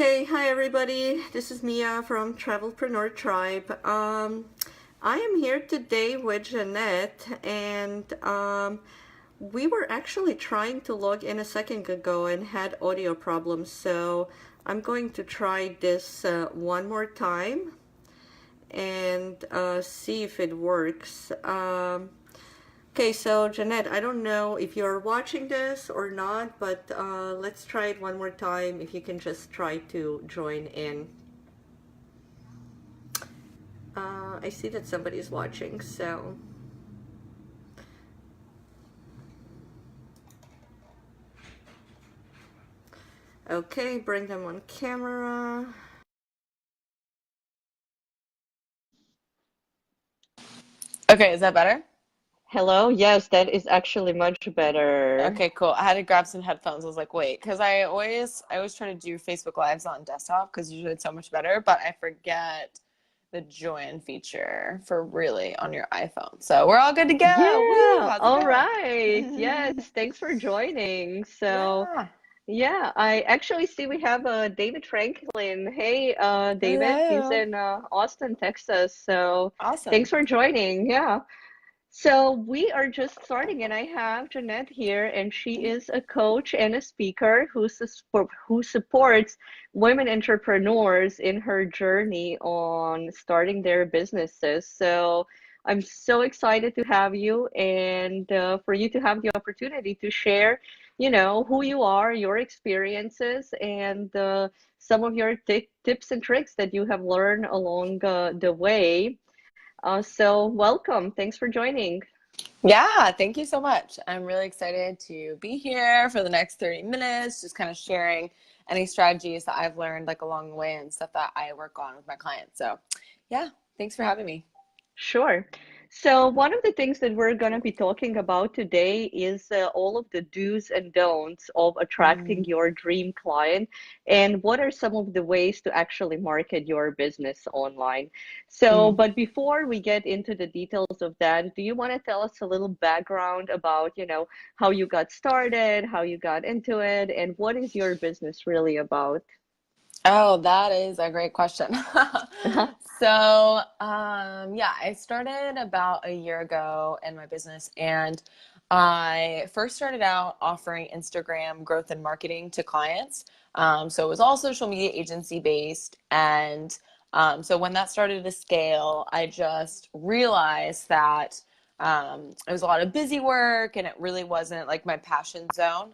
Okay, hi everybody. This is Mia from Travelpreneur Tribe. I am here today with Jeannette, and we were actually trying to log in a second ago and had audio problems. So I'm going to try this one more time and see if it works. Okay, so Jeannette, I don't know if you're watching this or not, but let's try it one more time. If you can just try to join in. I see that somebody's watching, so. Okay, bring them on camera. Okay, is that better? Hello? Yes, that is actually much better. Okay, cool. I had to grab some headphones. I was like, wait, because I always try to do Facebook Lives on desktop because usually it's so much better, but I forget the join feature for really on your iPhone. So we're all good to go. Woo! Yeah, How's it all right. Yes, going? thanks for joining. So, Yeah. yeah, I actually see we have David Franklin. Hey, David, he's Hello. in Austin, Texas. So, thanks Awesome. for joining. Yeah. So we are just starting, and I have Jeannette here, and she is a coach and a speaker who supports women entrepreneurs in her journey on starting their businesses. So I'm so excited to have you and for you to have the opportunity to share, who you are, your experiences, and some of your tips and tricks that you have learned along the way. So welcome. Thanks for joining. Yeah, thank you so much. I'm really excited to be here for the next 30 minutes, just kind of sharing any strategies that I've learned like along the way and stuff that I work on with my clients. So, yeah, thanks for having me. Sure. So one of the things that we're going to be talking about today is all of the do's and don'ts of attracting Mm, your dream client and what are some of the ways to actually market your business online. So, mm. but before we get into the details of that, do you want to tell us a little background about, how you got started, how you got into it, and what is your business really about? Oh, that is a great question. So, yeah, I started about a year ago in my business, and I first started out offering Instagram growth and marketing to clients. So it was all social media agency based, and so when that started to scale, I just realized that it was a lot of busy work, and it really wasn't like my passion zone.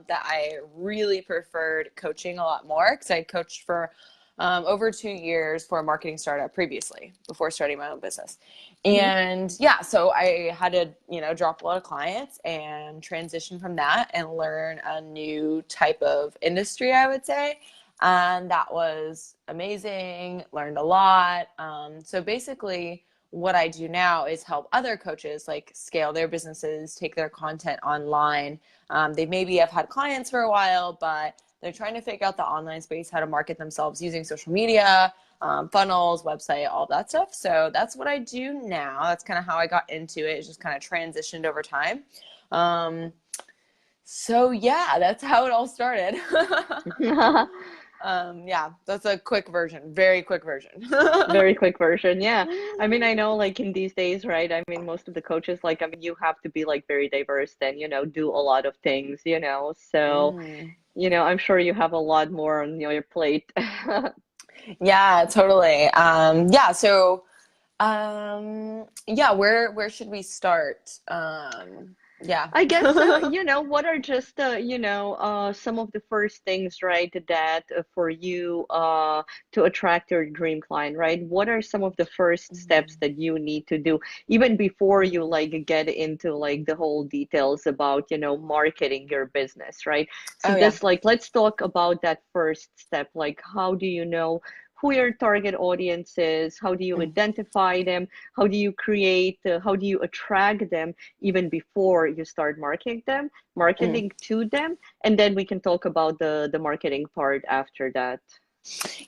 That I really preferred coaching a lot more because I coached for over 2 years for a marketing startup previously before starting my own business. Hmm. And yeah, so I had to, drop a lot of clients and transition from that and learn a new type of industry, I would say. And that was amazing, learned a lot. So basically, what I do now is help other coaches like scale their businesses, take their content online. They maybe have had clients for a while, but they're trying to figure out the online space, how to market themselves using social media, funnels, website, all that stuff. So that's what I do now. That's kind of how I got into it. It's just kind of transitioned over time. Um, so yeah, that's how it all started. Yeah, that's a quick version, very quick version. Very quick version. Yeah. I mean, I know like in these days, right? I mean, most of the coaches, like, I mean, you have to be like very diverse then, do a lot of things, So, Mm. I'm sure you have a lot more on your plate. Yeah, totally. Yeah, so yeah, where should we start? Yeah. I guess, what are just, some of the first things, right, that for you to attract your dream client, right? What are some of the first steps Mhm. that you need to do even before you like get into like the whole details about, marketing your business, right? So Oh yeah. this, like, let's talk about that first step. Like, how do you know who your target audience is? How do you Mm. identify them? How do you attract them? Even before you start Mm. marketing to them, and then we can talk about the marketing part after that.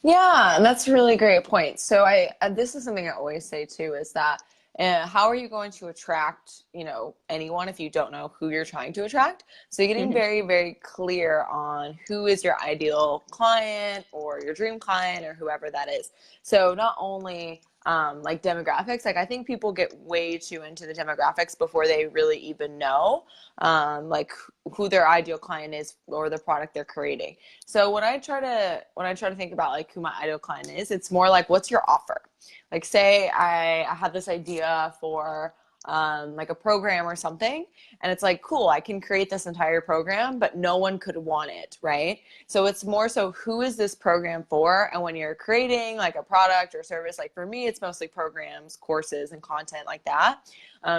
Yeah, and that's a really great point. So I this is something I always say too is that how are you going to attract, anyone if you don't know who you're trying to attract? So you're getting very, very clear on who is your ideal client or your dream client or whoever that is. So not only like demographics, like I think people get way too into the demographics before they really even know like who their ideal client is or the product they're creating. So when I try to think about like who my ideal client is, it's more like, what's your offer? Like, say I had this idea for like a program or something, and it's like, cool, I can create this entire program, but no one could want it, right? So it's more so, who is this program for? And when you're creating like a product or service, like for me, it's mostly programs, courses, and content like that.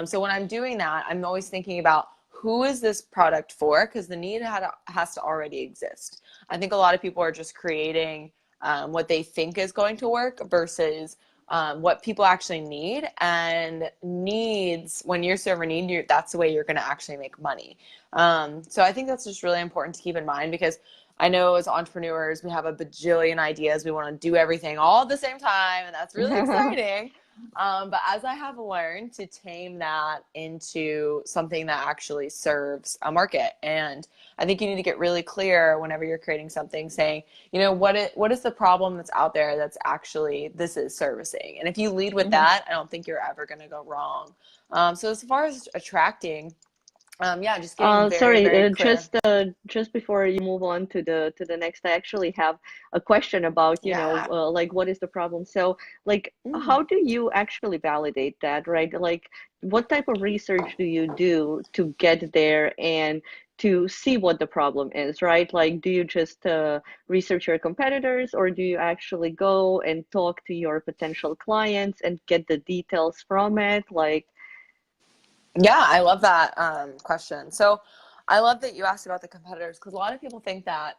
So when I'm doing that, I'm always thinking about, who is this product for? Because the need has to already exist. I think a lot of people are just creating what they think is going to work versus what people actually need. And needs, when you're serving need, that's the way you're going to actually make money. So I think that's just really important to keep in mind, because I know as entrepreneurs, we have a bajillion ideas. We want to do everything all at the same time, and that's really exciting. But as I have learned to tame that into something that actually serves a market, and I think you need to get really clear whenever you're creating something, saying, what is the problem that's out there that's actually this is servicing? And if you lead with that, I don't think you're ever going to go wrong. So as far as attracting, just getting very, Sorry, very clear. just before you move on to the next, I actually have a question about, Yeah. like what is the problem? So, like, Mm. how do you actually validate that, right? Like, what type of research do you do to get there and to see what the problem is, right? Like, do you just research your competitors, or do you actually go and talk to your potential clients and get the details from it? Like, Yeah, I love that question. So I love that you asked about the competitors, because a lot of people think that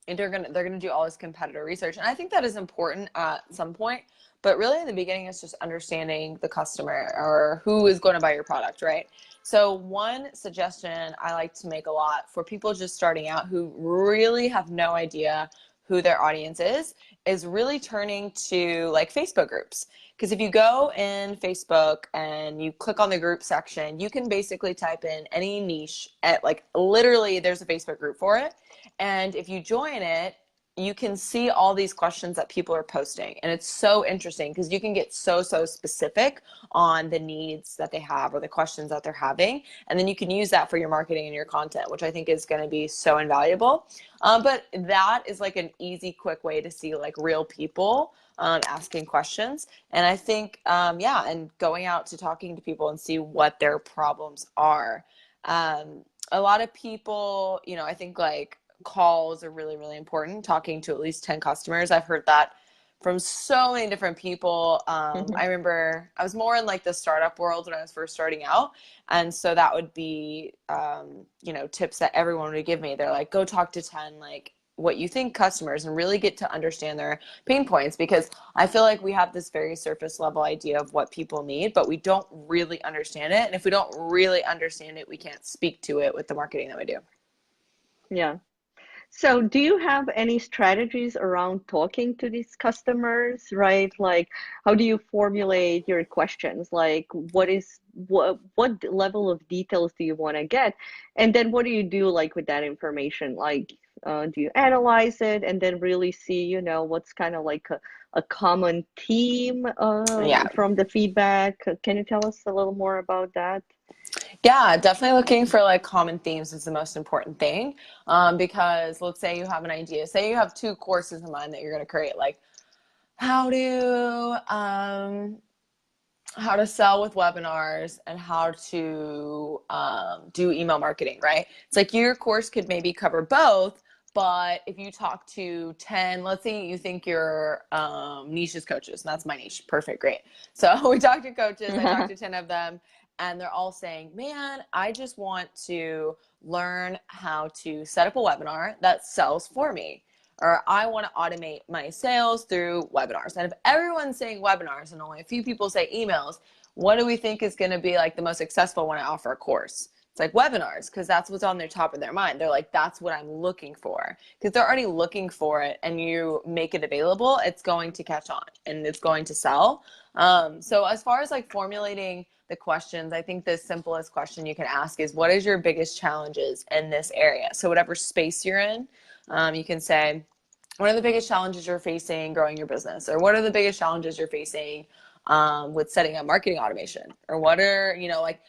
they're gonna do all this competitor research, and I think that is important at some point. But really, in the beginning, it's just understanding the customer or who is going to buy your product, right? So one suggestion I like to make a lot for people just starting out who really have no idea who their audience is really turning to like Facebook groups. Because if you go in Facebook and you click on the group section, you can basically type in any niche at, like, literally there's a Facebook group for it. And if you join it, you can see all these questions that people are posting. And it's so interesting because you can get so specific on the needs that they have or the questions that they're having. And then you can use that for your marketing and your content, which I think is going to be so invaluable. But that is like an easy, quick way to see like real people asking questions. And I think, and going out to talking to people and see what their problems are. A lot of people, I think like calls are really, really important. Talking to at least 10 customers. I've heard that from so many different people. I remember I was more in like the startup world when I was first starting out. And so that would be, tips that everyone would give me. They're like, go talk to 10, like, what you think customers, and really get to understand their pain points, because I feel like we have this very surface level idea of what people need, but we don't really understand it. And if we don't really understand it, we can't speak to it with the marketing that we do. yeah. So, do you have any strategies around talking to these customers, right? Like, how do you formulate your questions? Like, what level of details do you want to get? And then what do you do like with that information? Like, do you analyze it and then really see, what's kind of like a common theme Yeah. from the feedback? Can you tell us a little more about that? Yeah, definitely looking for like common themes is the most important thing. Because let's say you have an idea, say you have two courses in mind that you're going to create, like how to sell with webinars and how to do email marketing, right? It's like your course could maybe cover both, but if you talk to 10, let's say you think your niche is coaches, and that's my niche. Perfect, great. So we talked to coaches, I talked to 10 of them, and they're all saying, man, I just want to learn how to set up a webinar that sells for me, or I want to automate my sales through webinars. And if everyone's saying webinars and only a few people say emails, what do we think is going to be like the most successful when I offer a course? It's like webinars, because that's what's on their top of their mind. They're like, that's what I'm looking for. Because they're already looking for it, and you make it available, it's going to catch on and it's going to sell. So as far as like formulating the questions, I think the simplest question you can ask is, what is your biggest challenges in this area? So whatever space you're in, you can say, what are the biggest challenges you're facing growing your business? Or what are the biggest challenges you're facing with setting up marketing automation? Or what are, like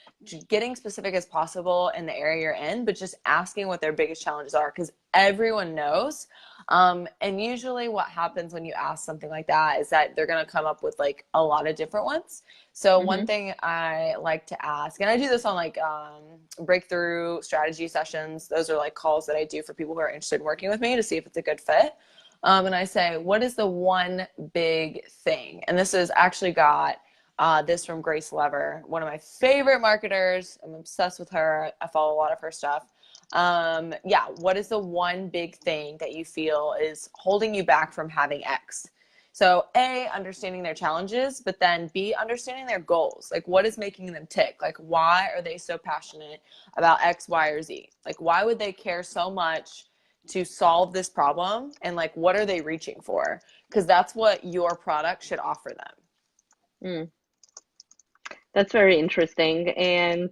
getting specific as possible in the area you're in, but just asking what their biggest challenges are, because everyone knows. And usually what happens when you ask something like that is that they're going to come up with like a lot of different ones. So one thing I like to ask, and I do this on like breakthrough strategy sessions. Those are like calls that I do for people who are interested in working with me to see if it's a good fit. And I say, what is the one big thing? And this has actually got this from Grace Lever, one of my favorite marketers. I'm obsessed with her. I follow a lot of her stuff. What is the one big thing that you feel is holding you back from having X? So A, understanding their challenges, but then B, understanding their goals. Like, what is making them tick? Like, why are they so passionate about X, Y, or Z? Like, why would they care so much to solve this problem? And like, what are they reaching for? Because that's what your product should offer them. Mm. That's very interesting. And,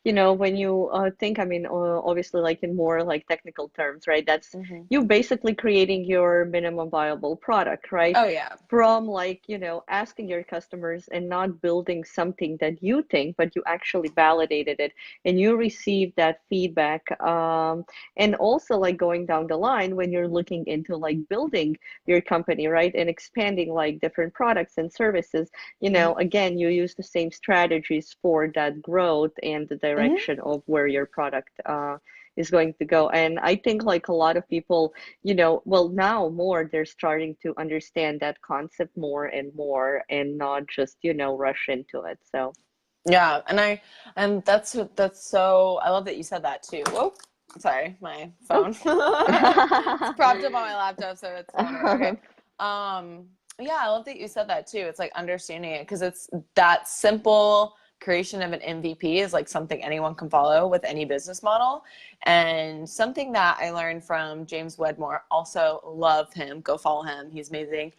when you think, I mean, obviously, like in more like technical terms, right? That's you basically creating your minimum viable product, right? Oh, yeah. From like, asking your customers and not building something that you think, but you actually validated it and you received that feedback. And also like going down the line when you're looking into like building your company, right? And expanding like different products and services, again, you use the same strategies for that growth and the direction of where your product is going to go. And I think like a lot of people, well, now more, they're starting to understand that concept more and more and not just, rush into it. So yeah, and that's so, I love that you said that too. Whoa, sorry, my phone. It's propped up on my laptop, so it's wondering. Okay. Yeah, I love that you said that too. It's like understanding it, because it's that simple creation of an MVP is like something anyone can follow with any business model. And something that I learned from James Wedmore, also love him, go follow him, he's amazing.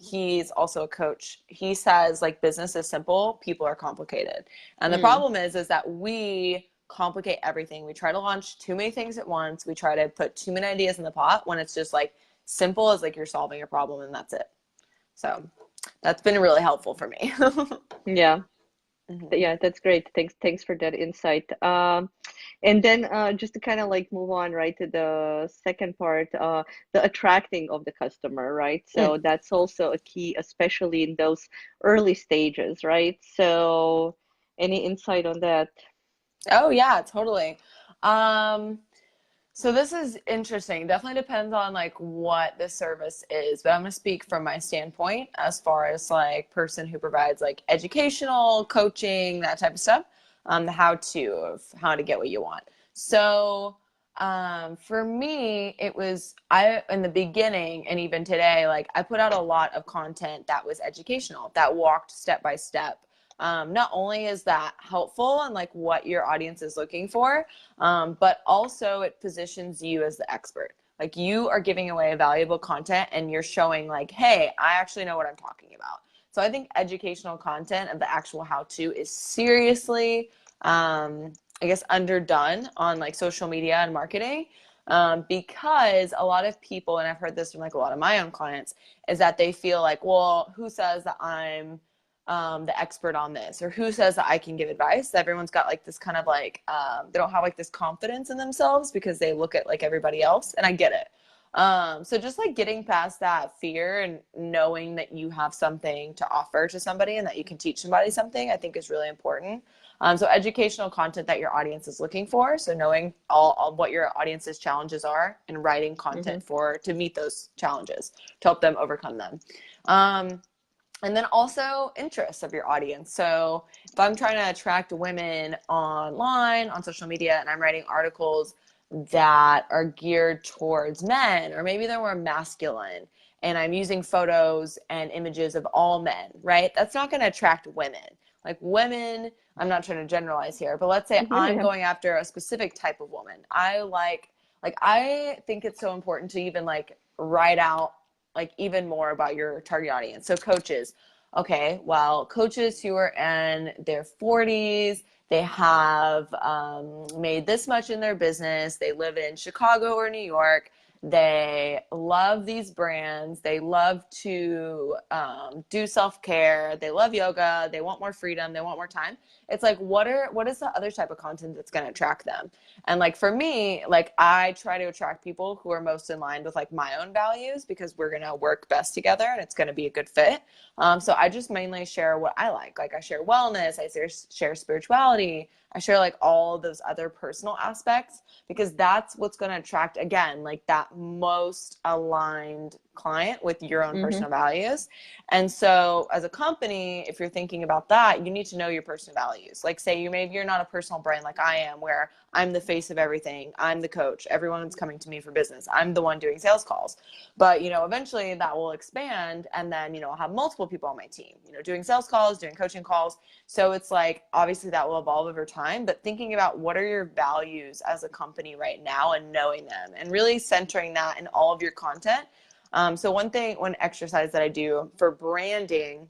He's also a coach. He says like business is simple, people are complicated. And the problem is that we complicate everything. We try to launch too many things at once. We try to put too many ideas in the pot when it's just like simple as like you're solving a problem and that's it. So that's been really helpful for me. yeah. Yeah, that's great. Thanks for that insight. And then just to kind of like move on right to the second part, the attracting of the customer, right? So that's also a key, especially in those early stages, right? So any insight on that? Oh yeah, totally. So this is interesting. Definitely depends on like what the service is, but I'm going to speak from my standpoint as far as like person who provides like educational coaching, that type of stuff, the how-to of how to get what you want. So for me, it was, in the beginning and even today, like I put out a lot of content that was educational, that walked step by step. Not only is that helpful and like what your audience is looking for, but also it positions you as the expert. Like you are giving away valuable content and you're showing like, hey, I actually know what I'm talking about. So I think educational content of the actual how-to is seriously, I guess, underdone on like social media and marketing. Because a lot of people, and I've heard this from like a lot of my own clients, is that they feel like, well, who says that I'm the expert on this, or who says that I can give advice? Everyone's got like this kind of like, they don't have like this confidence in themselves because they look at like everybody else, and I get it. So just like getting past that fear and knowing that you have something to offer to somebody and that you can teach somebody something, I think is really important. So educational content that your audience is looking for. So knowing all what your audience's challenges are and writing content to meet those challenges, to help them overcome them. And then also interests of your audience. So if I'm trying to attract women online, on social media, and I'm writing articles that are geared towards men, or maybe they're more masculine, and I'm using photos and images of all men, right? That's not going to attract women. like women, I'm not trying to generalize here, but let's say I'm Yeah. going after a specific type of woman. I think it's so important to even like write out like even more about your target audience. So coaches, okay, well, coaches who are in their 40s, they have made this much in their business, they live in Chicago or New York, they love these brands, they love to do self-care, they love yoga, they want more freedom, they want more time. It's like, what is the other type of content that's going to attract them? And like for me, like I try to attract people who are most in line with like my own values, because we're going to work best together and it's going to be a good fit. So I just mainly share what I like I share wellness, I share spirituality, I share like all those other personal aspects, because that's what's going to attract, again, like that most aligned client with your own Hmm. personal values. And so as a company, if you're thinking about that, you need to know your personal values. Like say you're not a personal brand like I am, where I'm the face of everything, I'm the coach, everyone's coming to me for business, I'm the one doing sales calls. But eventually that will expand, and then I'll have multiple people on my team, doing sales calls, doing coaching calls. So it's like, obviously that will evolve over time, but thinking about what are your values as a company right now and knowing them and really centering that in all of your content. So one exercise that I do for branding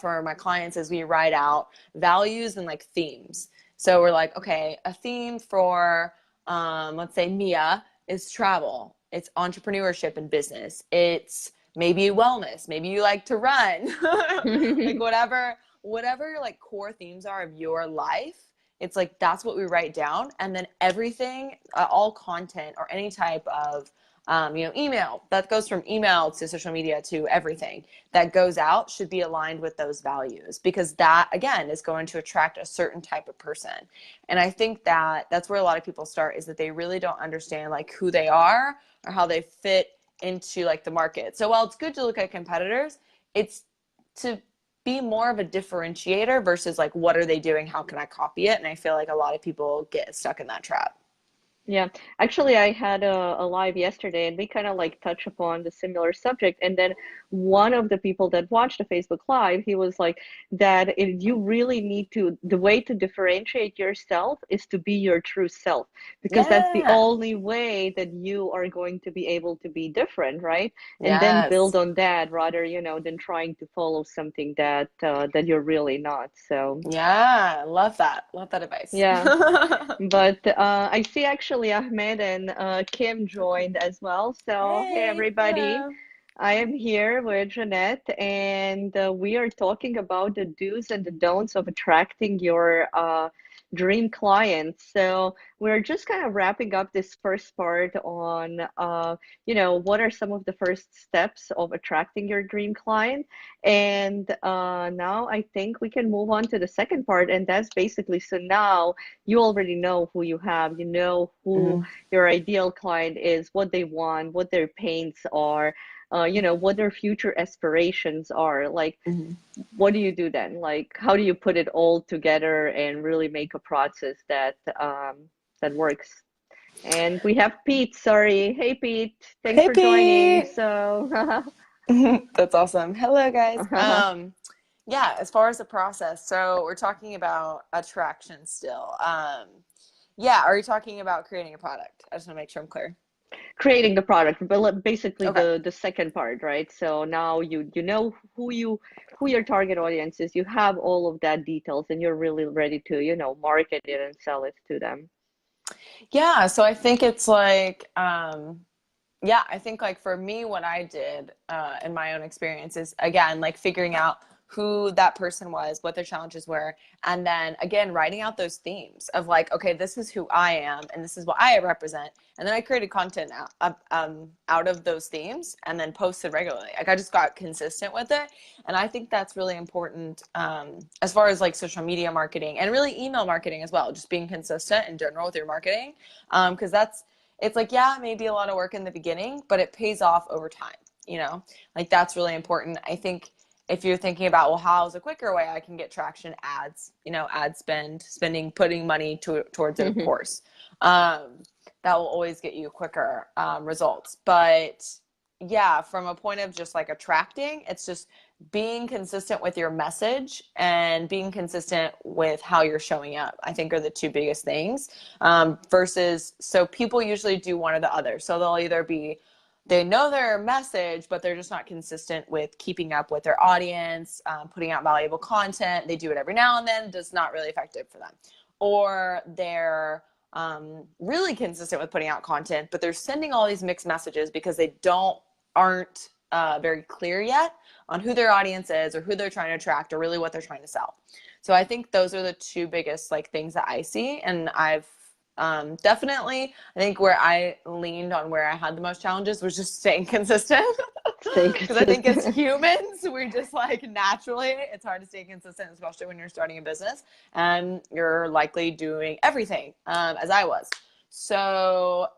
for my clients is we write out values and like themes. So we're like, okay, a theme for, let's say Mia is travel. It's entrepreneurship and business. It's maybe wellness. Maybe you like to run. Like whatever your like core themes are of your life. It's like, that's what we write down. And then everything, all content or any type of email that goes from email to social media to everything that goes out should be aligned with those values, because that again is going to attract a certain type of person. And I think that that's where a lot of people start, is that they really don't understand like who they are or how they fit into like the market. So while it's good to look at competitors, it's to be more of a differentiator versus like, what are they doing? How can I copy it? And I feel like a lot of people get stuck in that trap. Yeah, actually, I had a live yesterday, and we kind of like touch upon the similar subject. And then one of the people that watched the Facebook Live, he was like that you really need to, the way to differentiate yourself is to be your true self, because that's the Yeah. only way that you are going to be able to be different, right? And then build Yes. on that rather, than trying to follow something that you're really not. So, Yeah, love that. Love that advice. yeah. But I see actually Ahmed and Kim joined as well. So, hey, Hey, everybody. hello. I am here with Jeanette, and we are talking about the do's and the don'ts of attracting your dream clients. So, we're just kind of wrapping up this first part on, what are some of the first steps of attracting your dream client. And now I think we can move on to the second part, and that's basically so now you already know who you have, you know who Hmm. your ideal client is, what they want, what their pains are, what their future aspirations are. Like, Hmm. what do you do then? Like, how do you put it all together and really make a process that works? And we have Pete, sorry. Hey, Pete, thanks Hey, for joining. Pete. So, That's awesome. Hello, guys. Yeah, as far as the process, so we're talking about attraction still. Yeah, are you talking about creating a product? I just want to make sure I'm clear. creating the product, but basically Okay. the second part, right? So now you know who your target audience is, you have all of that details, and you're really ready to market it and sell it to them. Yeah, so I think it's like, yeah, I think like for me, what I did in my own experience is again, like figuring out who that person was, what their challenges were, and then again, writing out those themes of like, okay, this is who I am and this is what I represent. And then I created content out of those themes and then posted regularly. Like I just got consistent with it. And I think that's really important as far as like social media marketing and really email marketing as well, just being consistent in general with your marketing. Because it's like, yeah, it may be a lot of work in the beginning, but it pays off over time, like that's really important. I think if you're thinking about, well, how's a quicker way I can get traction? Ads, spending, putting money towards it, of course. That will always get you quicker results. But yeah, from a point of just like attracting, it's just being consistent with your message and being consistent with how you're showing up, I think are the two biggest things. Versus, so people usually do one or the other. So they'll either be, they know their message, but they're just not consistent with keeping up with their audience, putting out valuable content. They do it every now and then, just not really effective for them. Or they're really consistent with putting out content, but they're sending all these mixed messages because they aren't very clear yet on who their audience is or who they're trying to attract or really what they're trying to sell. So I think those are the two biggest like things that I see. And I've definitely, I think where I leaned on where I had the most challenges was just staying consistent. Staying Because I think as consistent. humans, we just like naturally, it's hard to stay consistent, especially when you're starting a business and you're likely doing everything, as I was. So,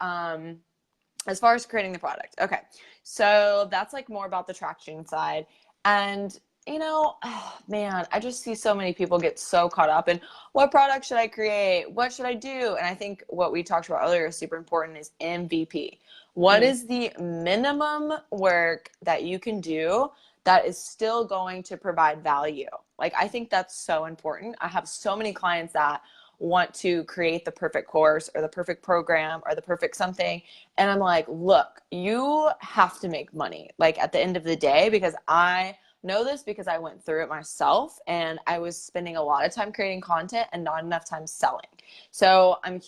as far as creating the product, okay. So that's like more about the traction side. And you know, oh, man, I just see so many people get so caught up in what product should I create? What should I do? And I think what we talked about earlier is super important is MVP. What Mm. is the minimum work that you can do that is still going to provide value? Like, I think that's so important. I have so many clients that want to create the perfect course or the perfect program or the perfect something. And I'm like, look, you have to make money, like at the end of the day, because I know this because I went through it myself and I was spending a lot of time creating content and not enough time selling. So I'm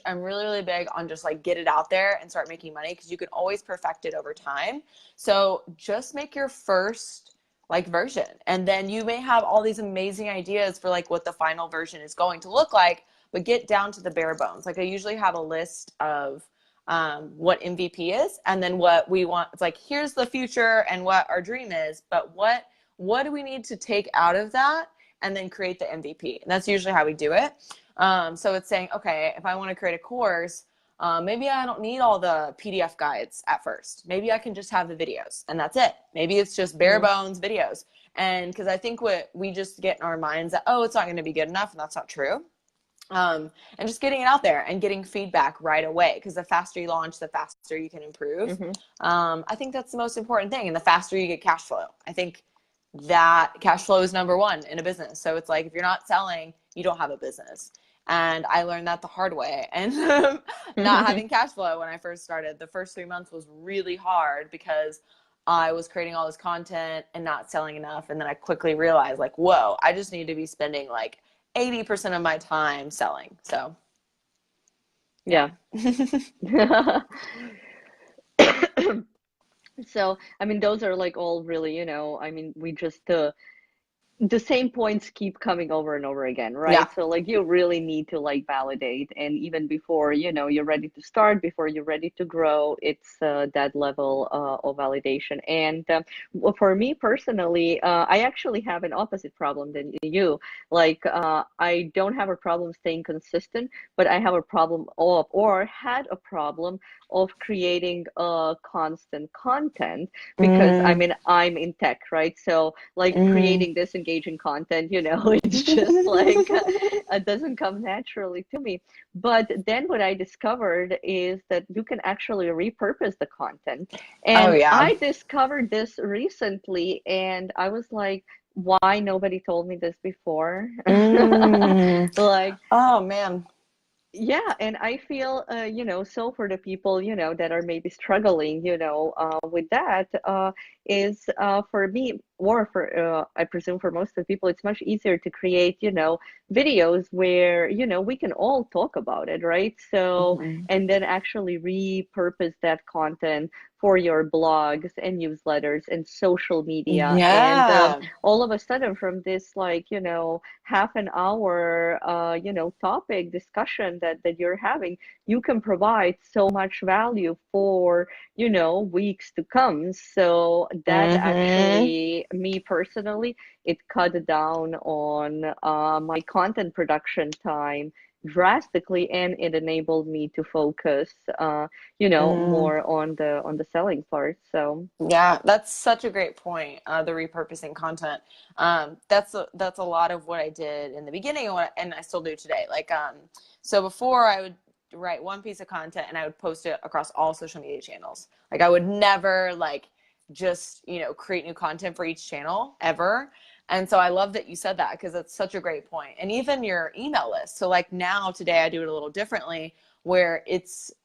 really, really big on just like get it out there and start making money because you can always perfect it over time. So just make your first like version. And then you may have all these amazing ideas for like what the final version is going to look like, but get down to the bare bones. Like I usually have a list of what MVP is and then what we want. It's like, here's the future and what our dream is, but what do we need to take out of that and then create the MVP? And that's usually how we do it. So it's saying, okay, if I want to create a course, maybe I don't need all the PDF guides at first. Maybe I can just have the videos and that's it. Maybe it's just bare bones videos. And because I think what we just get in our minds that, oh, it's not going to be good enough. And that's not true. And just getting it out there and getting feedback right away. Because the faster you launch, the faster you can improve. Mm-hmm. I think that's the most important thing. And the faster you get cash flow. I think that cash flow is number one in a business. So it's like, if you're not selling, you don't have a business. And I learned that the hard way. And not having cash flow when I first started, the first 3 months was really hard because I was creating all this content and not selling enough. And then I quickly realized like, whoa, I just need to be spending like 80% of my time selling. So Yeah. So, I mean, those are like all really, I mean, we just the same points keep coming over and over again, yeah. right? So like you really need to like validate, and even before you're ready to start, before you're ready to grow, it's that level of validation. And well, for me personally, I actually have an opposite problem than you. Like I don't have a problem staying consistent, but I have a problem of, or had a problem of creating constant content, because I mean I'm in tech, right? So like creating this engaging content, it's just like it doesn't come naturally to me. But then what I discovered is that you can actually repurpose the content. Oh And yeah. I discovered this recently and I was like, why nobody told me this before? Like, Oh man. yeah, and I feel, so for the people, that are maybe struggling, with that, is for me, or for, I presume for most of the people, it's much easier to create, videos where, we can all talk about it, right? So, and then actually repurpose that content for your blogs and newsletters and social media. And Yeah. all of a sudden, from this, like, half an hour, topic discussion that you're having, you can provide so much value for, weeks to come. So that actually, me personally, it cut down on my content production time drastically, and it enabled me to focus more on the selling part. So Yeah, that's such a great point. The repurposing content. That's a lot of what I did in the beginning and I still do today. Like, so before I would write one piece of content and I would post it across all social media channels. Like I would never like just, you know, create new content for each channel ever. And so I love that you said that because it's such a great point. And even your email list. So like now today I do it a little differently where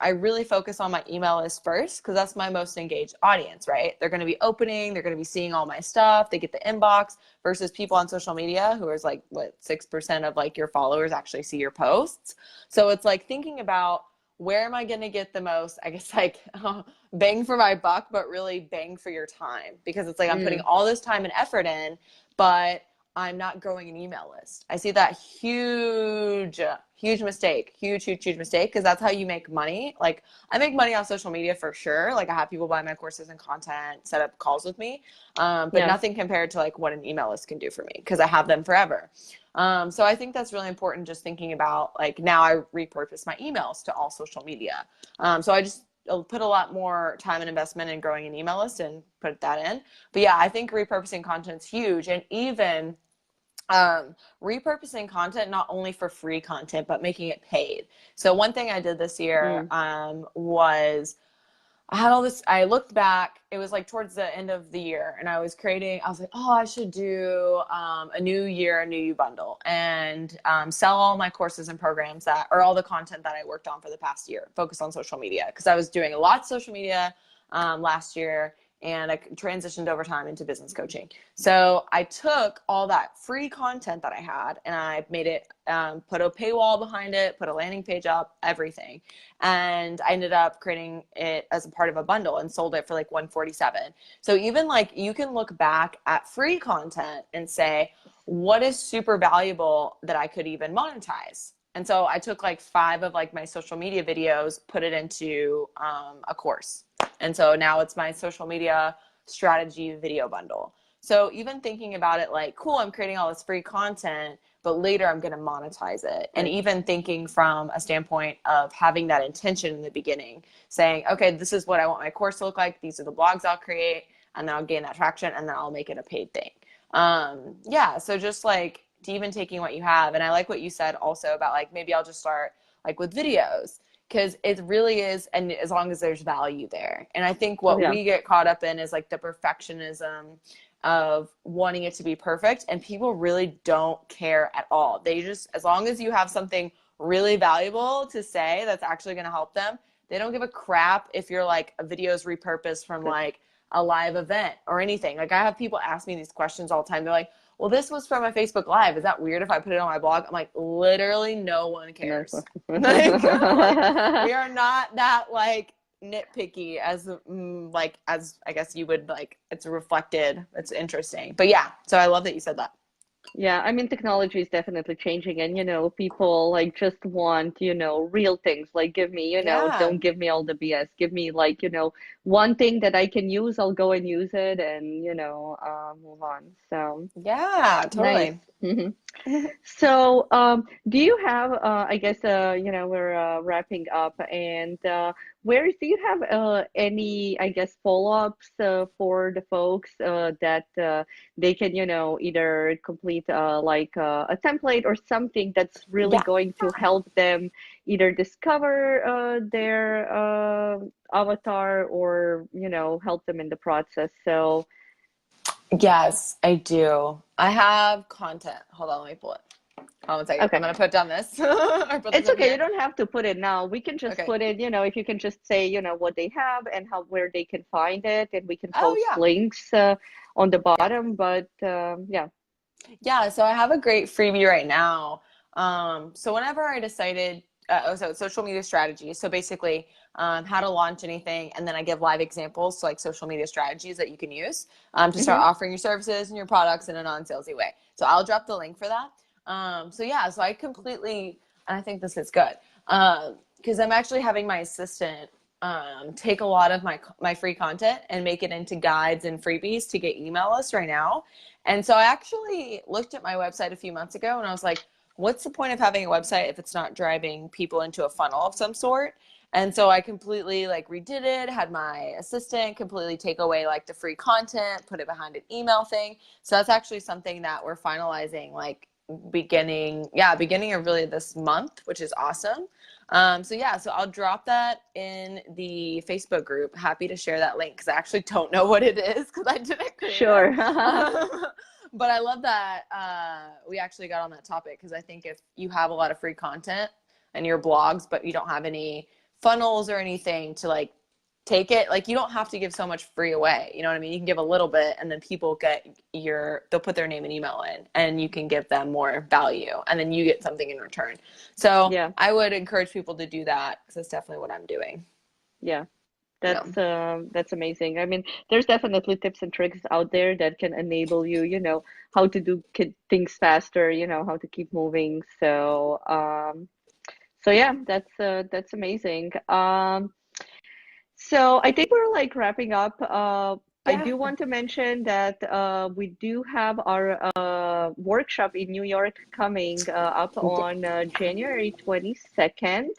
I really focus on my email list first because that's my most engaged audience, right? They're going to be opening, they're going to be seeing all my stuff, they get the inbox versus people on social media who is like, what, 6% of like your followers actually see your posts. So it's like thinking about where am I going to get the most, I guess, like bang for my buck, but really bang for your time because it's like I'm putting all this time and effort in, but I'm not growing an email list. I see that huge mistake, huge mistake because that's how you make money. Like I make money on social media for sure. Like I have people buy my courses and content, set up calls with me, but nothing compared to like what an email list can do for me because I have them forever. So I think that's really important just thinking about like now I repurpose my emails to all social media. So I just put a lot more time and investment in growing an email list and put that in. But yeah, I think repurposing content is huge. And even repurposing content not only for free content but making it paid. So one thing I did this year was I had all this, I looked back, it was like towards the end of the year and I was like, oh, I should do a new year, a new you bundle and sell all my courses and programs or all the content that I worked on for the past year, focus on social media. Because I was doing a lot of social media last year and I transitioned over time into business coaching. So I took all that free content that I had and I made it, put a paywall behind it, put a landing page up, everything. And I ended up creating it as a part of a bundle and sold it for like $147. So even like you can look back at free content and say, what is super valuable that I could even monetize? And so I took like 5 of like my social media videos, put it into a course. And so now it's my social media strategy video bundle. So even thinking about it like, cool, I'm creating all this free content, but later I'm going to monetize it. And even thinking from a standpoint of having that intention in the beginning, saying, okay, this is what I want my course to look like. These are the blogs I'll create, and then I'll gain that traction, and then I'll make it a paid thing. Yeah, so just like even taking what you have. And I like what you said also about like, maybe I'll just start like with videos. Because it really is, and as long as there's value there. And I think what we get caught up in is like the perfectionism of wanting it to be perfect, and people really don't care at all. They just, as long as you have something really valuable to say that's actually going to help them, they don't give a crap if you're like a video's repurposed from like a live event or anything. Like I have people ask me these questions all the time. They're like, well, this was from a Facebook Live. Is that weird if I put it on my blog? I'm like, literally no one cares. Like, we are not that like nitpicky as I guess you would like, it's reflected. It's interesting. But yeah, so I love that you said that. Yeah, I mean, technology is definitely changing, and people like just want, real things. Like, give me, Yeah. don't give me all the BS. Give me like, one thing that I can use. I'll go and use it, and move on. So Yeah, nice. totally. So, do you have, I guess, we're wrapping up, and do you have any, I guess, follow-ups for the folks that they can, either complete like a template or something that's really Yeah. going to help them either discover their avatar or, help them in the process. So, Yes, I do. I have content. Hold on, let me pull it. Hold on one second. I'm okay. gonna put down this or put this It's over okay. You here. don't have to put it now. We can just Okay. put it, if you can just say, what they have and where they can find it, and we can Oh post yeah. links on the Yeah. bottom. But yeah. Yeah, so I have a great freebie right now. So whenever I decided, so it's social media strategy. So basically, how to launch anything, and then I give live examples, so like social media strategies that you can use to start Hmm. offering your services and your products in a non-salesy way. So I'll drop the link for that. So yeah, so I completely, and I think this is good because I'm actually having my assistant take a lot of my free content and make it into guides and freebies to get email lists right now. And so I actually looked at my website a few months ago and I was like, what's the point of having a website if it's not driving people into a funnel of some sort? And so I completely like redid it, had my assistant completely take away like the free content, put it behind an email thing. So that's actually something that we're finalizing like beginning of really this month, which is awesome. So yeah, so I'll drop that in the Facebook group. Happy to share that link because I actually don't know what it is because I didn't create it. Sure. But I love that we actually got on that topic because I think if you have a lot of free content and your blogs, but you don't have any funnels or anything to like take it, like you don't have to give so much free away. You know what I mean? You can give a little bit and then people they'll put their name and email in and you can give them more value and then you get something in return. So Yeah. I would encourage people to do that because that's definitely what I'm doing. Yeah. Yeah. That's amazing. I mean, there's definitely tips and tricks out there that can enable you, how to do things faster, how to keep moving. So yeah, that's amazing. So I think we're like wrapping up. I Yeah. do want to mention that we do have our workshop in New York coming up on January 22nd.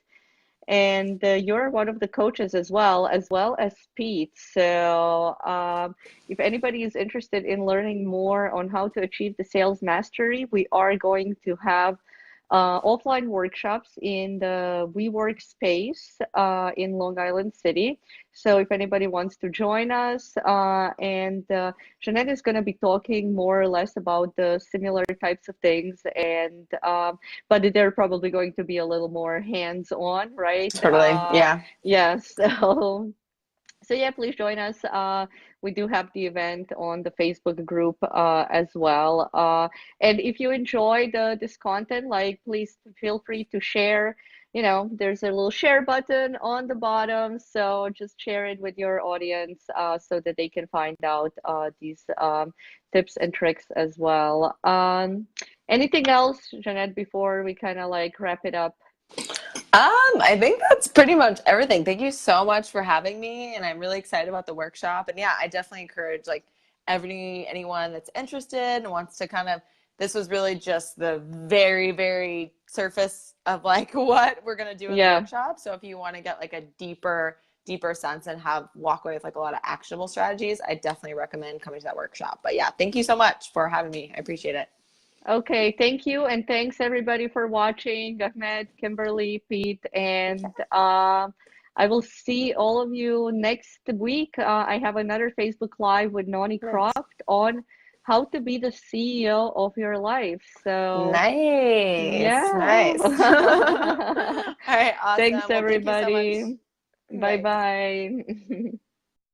And you're one of the coaches as well as Pete. So if anybody is interested in learning more on how to achieve the sales mastery, we are going to have offline workshops in the WeWork space in Long Island City. So if anybody wants to join us, and Jeannette is going to be talking more or less about the similar types of things, and but they're probably going to be a little more hands-on, right? Totally. Yeah. Yeah, so yeah, please join us. We do have the event on the Facebook group as well. And if you enjoyed this content, like please feel free to share. There's a little share button on the bottom, so just share it with your audience so that they can find out these tips and tricks as well. Anything else, Jeannette, before we kind of like wrap it up? I think that's pretty much everything. Thank you so much for having me, and I'm really excited about the workshop. And yeah, I definitely encourage like anyone that's interested and wants to kind of. This was really just the very, very surface of like what we're gonna do in the Yeah. workshop. So if you want to get like a deeper sense and walk away with like a lot of actionable strategies, I definitely recommend coming to that workshop. But yeah, thank you so much for having me. I appreciate it. Okay, thank you, and thanks everybody for watching. Ahmed, Kimberly, Pete, and I will see all of you next week. I have another Facebook Live with Noni Nice. Croft on how to be the CEO of your life. So, Nice. yeah. Nice. All right, Thanks, awesome. Well, thank you so much. everybody. Bye Bye. bye.